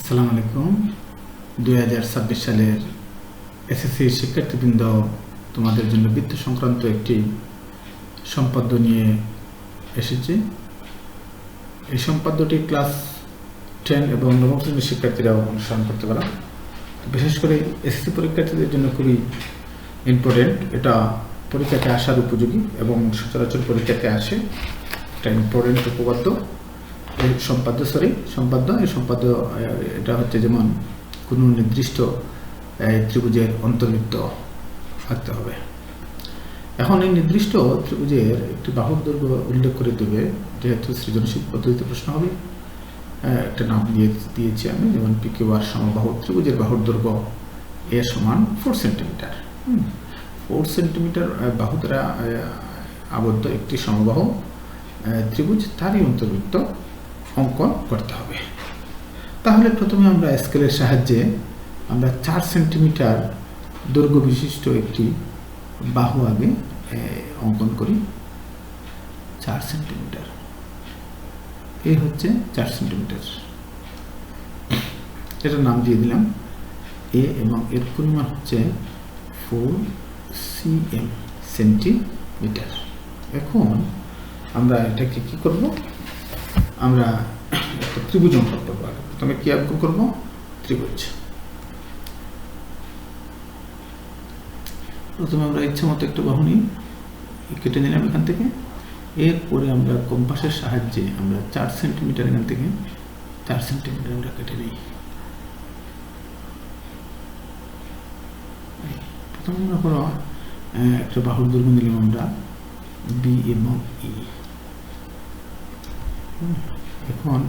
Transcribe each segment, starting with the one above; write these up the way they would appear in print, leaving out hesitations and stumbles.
আসসালামু আলাইকুম। 2026 সালের এসএসসি শিক্ষার্থীবৃন্দ, তোমাদের জন্য বৃত্ত সংক্রান্ত একটি সম্পাদ্য নিয়ে এসেছে। এই সম্পাদ্যটি ক্লাস 10 এবং নবম শ্রেণীর শিক্ষার্থীরাও অনুসরণ করতে পারে। বিশেষ করে এসএসসি পরীক্ষার্থীদের জন্য খুবই ইম্পর্টেন্ট। এটা পরীক্ষাতে আসার উপযোগী এবং সচরাচর পরীক্ষাতে আসে। একটা ইম্পর্টেন্ট উপপাদ্য এই সম্পাদ্য এটা হচ্ছে যেমন কোনো নির্দিষ্ট ত্রিভুজের অন্তর্বৃত্ত আঁকতে হবে। এখন এই নির্দিষ্ট ত্রিভুজের একটি বাহুর দৈর্ঘ্য উল্লেখ করে দেবে, যেহেতু সৃজনশীল পদ্ধতিতে প্রশ্ন হবে। একটা নাম দিয়েছি আমি, যেমন PQR সমবাহু ত্রিভুজের বাহুর দৈর্ঘ্য A সমান 4 সেন্টিমিটার। 4 সেন্টিমিটার বাহু দ্বারা আবদ্ধ একটি সমবাহু ত্রিভুজ, তারই অন্তর্বৃত্ত অঙ্কন করতে হবে। তাহলে প্রথমে আমরা স্কেলের সাহায্যে আমরা 4 সেন্টিমিটার দৈর্ঘ্য বিশিষ্ট একটি বাহু আগে অঙ্কন করি। 4 সেন্টিমিটার, এই হচ্ছে 4 সেন্টিমিটার। এটার নাম দিয়ে দিলাম A এবং এর পরিমাণ হচ্ছে 4 cm সেন্টিমিটার। এখন আমরা এটাকে কি করব? আমরা একটা ত্রিভুজ অঙ্কন করবো। প্রথমে কি অঙ্কন করব? ত্রিভুজ। প্রথমে আমরা ইচ্ছা মতো একটা বাহু নিই, কেটে নিলাম এখান থেকে। এরপরে আমরা কম্পাসের সাহায্যে আমরা 4 সেন্টিমিটার এখান থেকে 4 সেন্টিমিটার আমরা কেটে নিই। প্রথমে আমরা করো একটা বাহুর দৈর্ঘ্য নিলাম আমরা B এবং E। এখন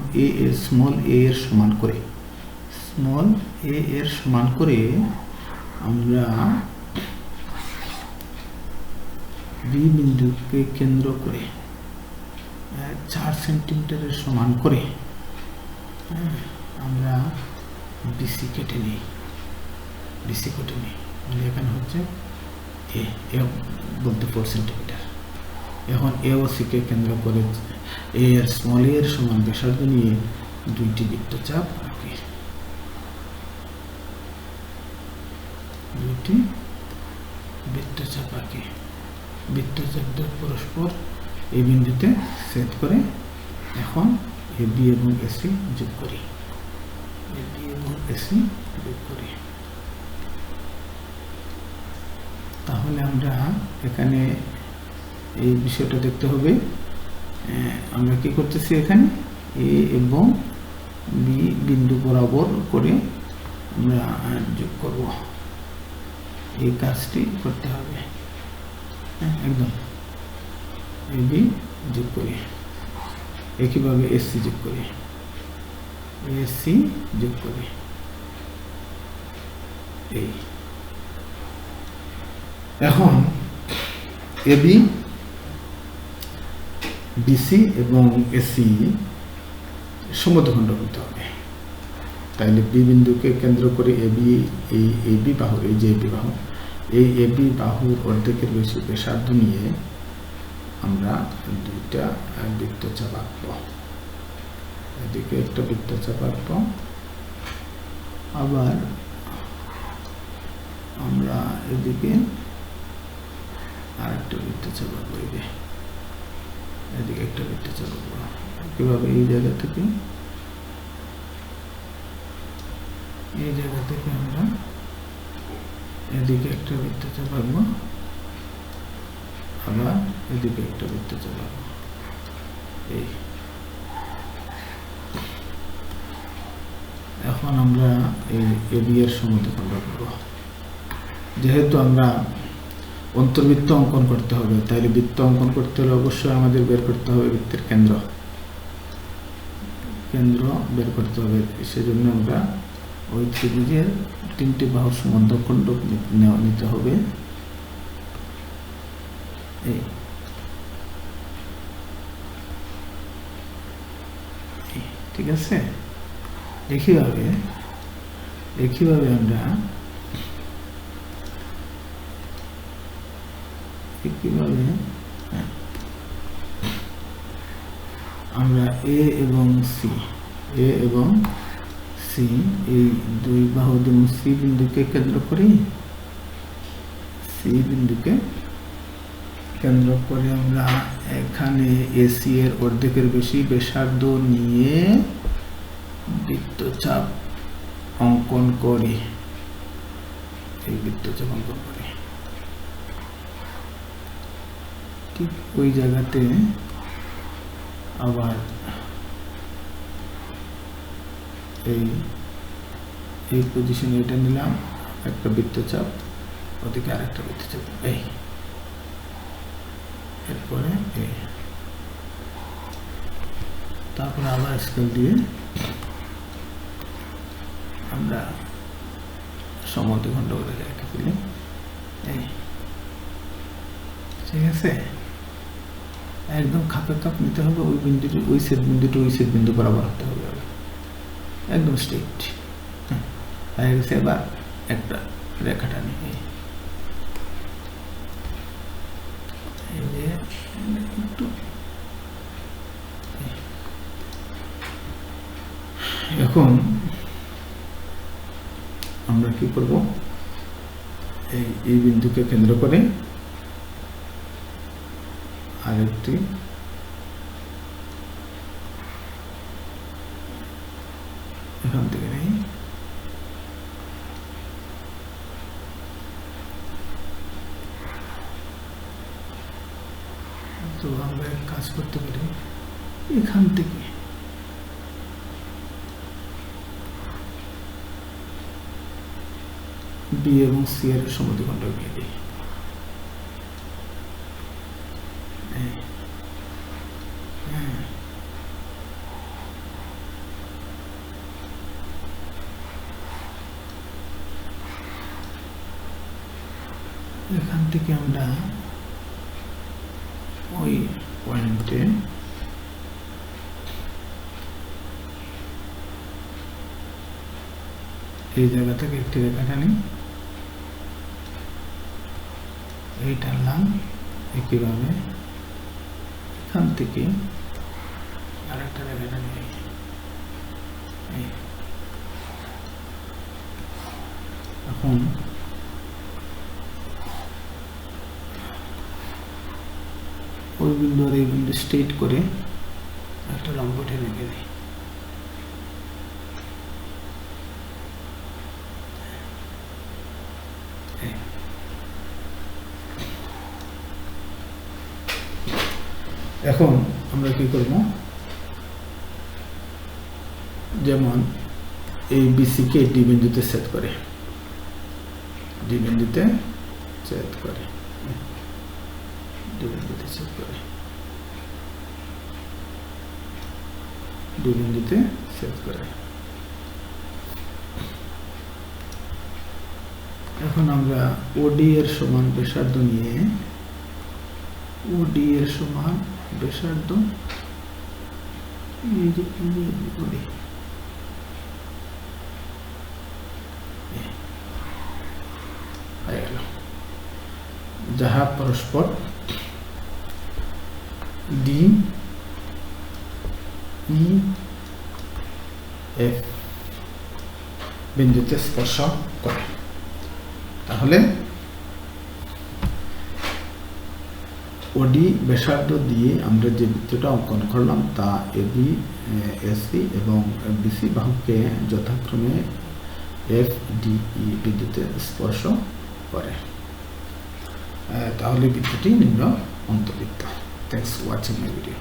স্মল a এর সমান করে আমরা B বিন্দুকে কেন্দ্র করে 4 সেন্টিমিটারের সমান করে আমরা BC কেটে নিই। মানে এখানে হচ্ছে A বলতে 4 সেন্টিমিটার। এখন A ও C কে কেন্দ্র করে স্মল a এর সমান ব্যাসার্ধ নিয়ে দুইটি বৃত্তচাপ আঁকি। বৃত্তচাপ পরস্পর এই বিন্দুতে ছেদ করে এখন AB এবং AC যোগ করি। তাহলে আমরা এখানে এই বিষয়টা দেখতে হবে। আমরা কি করতেছি, এখানে A এবং B বিন্দু বরাবর করে আমরা যোগ করব। এই কাজটি করতে হবে একদম। AB যোগ করি, একইভাবে AC যোগ করি, এই। এখন AB, BC এবং AC সমদ্বিখণ্ড হতে হবে। তাইলে B বিন্দুকে কেন্দ্র করে AB বাহু, এই যে AB বাহুর অর্ধেকের বেশি ব্যাসার্ধ নিয়ে আমরা দুইটা বৃত্তচাপ আঁকব। এদিকে একটা বৃত্তচাপ আঁকব, আবার আমরা এদিকে আর একটা বৃত্তচাপ আঁকব। এদিকে একটা বৃত্তচাপ আঁকব। কিভাবে? এই জায়গা থেকে আমরা এদিকে একটা বৃত্তচাপ আঁকবো, আবার এদিকে একটা বৃত্তচাপ আঁকবো। এই এখন আমরা এই AB এর সমদ্বিখণ্ড করব। যেহেতু আমরা অন্তর্বৃত্ত অঙ্কন করতে হবে, তাইলে বৃত্ত অঙ্কন করতে হলে অবশ্যই আমাদের বের করতে হবে বৃত্তের কেন্দ্র বের করতে হবে। সেজন্য আমরা ওই ত্রিভুজের 3টি বাহুর সমদ্বিখণ্ড নিতে হবে। ঠিক আছে? একইভাবে আমরা A এবং C সি, এই দুই বাহু সি বিন্দুকে কেন্দ্র করে আমরা এখানে এসি এর অর্ধেকের বেশি ব্যাসার্ধ নিয়ে বৃত্তচাপ অঙ্কন করি। ঠিক ওই জায়গাতে আবার এই পজিশনে এটা নিলাম, একটা বৃত্তচাপ, ওদিকে আরেকটা বৃত্তচাপ, এরপরে তারপরে আবার স্কেল দিয়ে আমরা সমদ্বিখণ্ড করে রেখে ফেলি। ঠিক আছে, একদম খাপে খাপ নিতে হবে। ওই বিন্দুটি, ওই ছেদ বিন্দুটি ওই ছেদ বিন্দু বরাবর হতে হবে, একদম স্ট্রেট। হয়ে গেছে। এবার একটা রেখা টানি, এখন আমরা কি করব, এই বিন্দুকে কেন্দ্র করে আরেকটি এখান থেকে নেই, তো আমরা কাজ করতে পারি এখান থেকে বি এবং সি এর সমদ্বিখণ্ড এঁকে দিই। এখান থেকে আমরা ওই পয়েন্টে এই জায়গা থেকে একটি রেখা টানি, এই টানলাম, একইভাবে এখান থেকে আরেকটা রেখা টানি। এখন ওই বিন্দু আর এই বিন্দু স্ট্রেট করে একটা লম্ব টেনে দিই। এখন আমরা কি করব, যেমন এই বিসি কে ডি বিন্দুতে ছেদ করে, ডি বিন্দুতে ছেদ করে, ডি বিন্দুতে ছেদ করে, ডি বিন্দুতে ছেদ করে। এখন আমরা ওডি এর সমান ব্যাসার্ধ নিয়ে, ওডি এর সমান ব্যাসার্ধ, এই যে ওডি, যাহা পরস্পর ডি ই এফ বিন্দুতে স্পর্শ করে। তাহলে ওডি ব্যাসার্ধ দিয়ে আমরা যে বৃত্তটা অঙ্কন করলাম তা এবি, এসি এবং বিসি বাহুকে যথাক্রমে এফ ডি ই বিন্দুতে স্পর্শ করে। তাহলে বৃত্তটি নিম্ন অন্তর্বৃত্ত। Thanks for watching my video.